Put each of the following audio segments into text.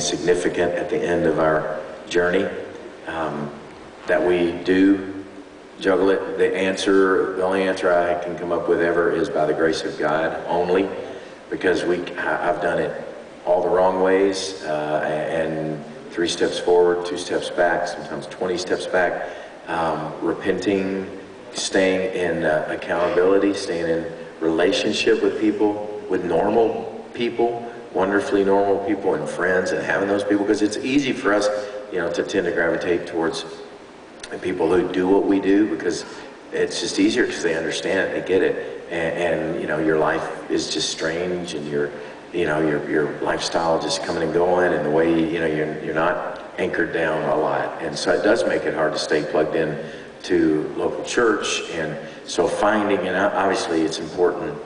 significant at the end of our journey, that we do juggle it. The only answer I can come up with ever is by the grace of God only, because I've done it all the wrong ways, and 3 steps forward, 2 steps back, sometimes 20 steps back. Repenting, staying in accountability, staying in relationship with people, with normal people, wonderfully normal people and friends, and having those people, because it's easy for us, to tend to gravitate towards people who do what we do, because it's just easier, because they understand it, they get it, and your life is just strange, and your lifestyle just coming and going, and the way you're not anchored down a lot, and so it does make it hard to stay plugged in to local church. And so finding, and obviously it's important,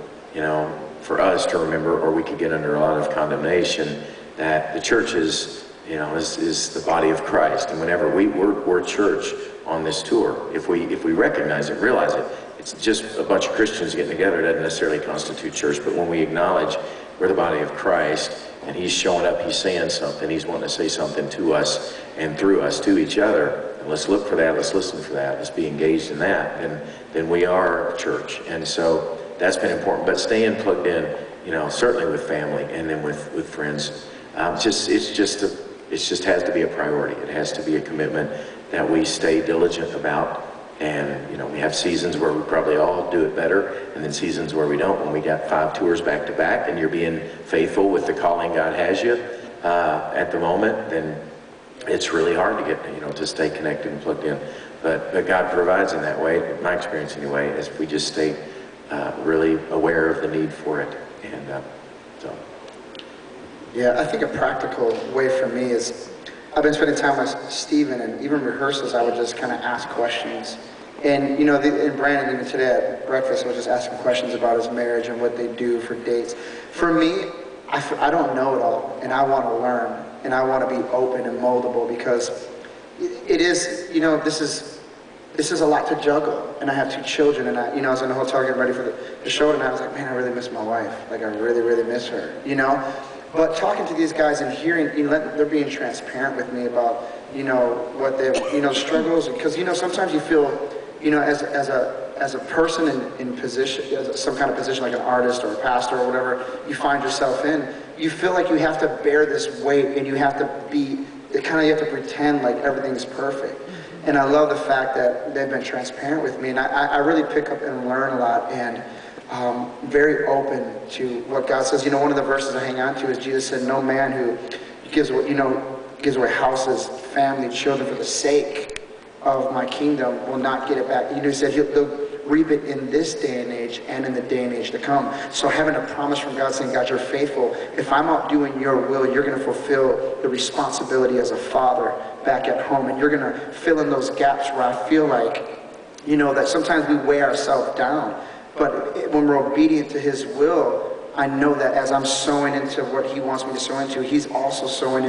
for us to remember, or we could get under a lot of condemnation, that the church is the body of Christ. And whenever we're church on this tour, if we recognize it, realize it, it's just a bunch of Christians getting together. It doesn't necessarily constitute church. But when we acknowledge we're the body of Christ, and he's showing up, he's saying something, he's wanting to say something to us and through us to each other, and let's look for that, let's listen for that, let's be engaged in that, and then we are church. And so that's been important. But staying plugged in, certainly with family, and then with friends, it just has to be a priority. It has to be a commitment that we stay diligent about. And we have seasons where we probably all do it better, and then seasons where we don't. When we got 5 tours back to back, and you're being faithful with the calling God has you at the moment, then it's really hard to get to stay connected and plugged in. But God provides in that way. In my experience anyway, is if we just stay really aware of the need for it. And so. Yeah, I think a practical way for me is, I've been spending time with Stephen, and even rehearsals, I would just kind of ask questions. And, and Brandon, even today at breakfast, was just asking questions about his marriage and what they do for dates. For me, I don't know it all, and I want to learn, and I want to be open and moldable, because it is, this is a lot to juggle. And I have 2 children, and I was in the hotel getting ready for the show, and I was like, man, I really miss my wife. Like, I really, really miss her, But talking to these guys and hearing, they're being transparent with me about, what they, struggles, because, sometimes you feel, as a person in position, some kind of position, like an artist or a pastor or whatever you find yourself in, you feel like you have to bear this weight, and you have to pretend like everything's perfect. And I love the fact that they've been transparent with me, and I really pick up and learn a lot, and very open to what God says. One of the verses I hang on to is Jesus said, no man who gives away houses, family, children for the sake of my kingdom will not get it back. He said they'll reap it in this day and age and in the day and age to come. So having a promise from God saying, God, you're faithful. If I'm out doing your will, you're going to fulfill the responsibility as a father back at home. And you're going to fill in those gaps where I feel like, that sometimes we weigh ourselves down. But when we're obedient to his will, I know that as I'm sowing into what he wants me to sow into, he's also sowing in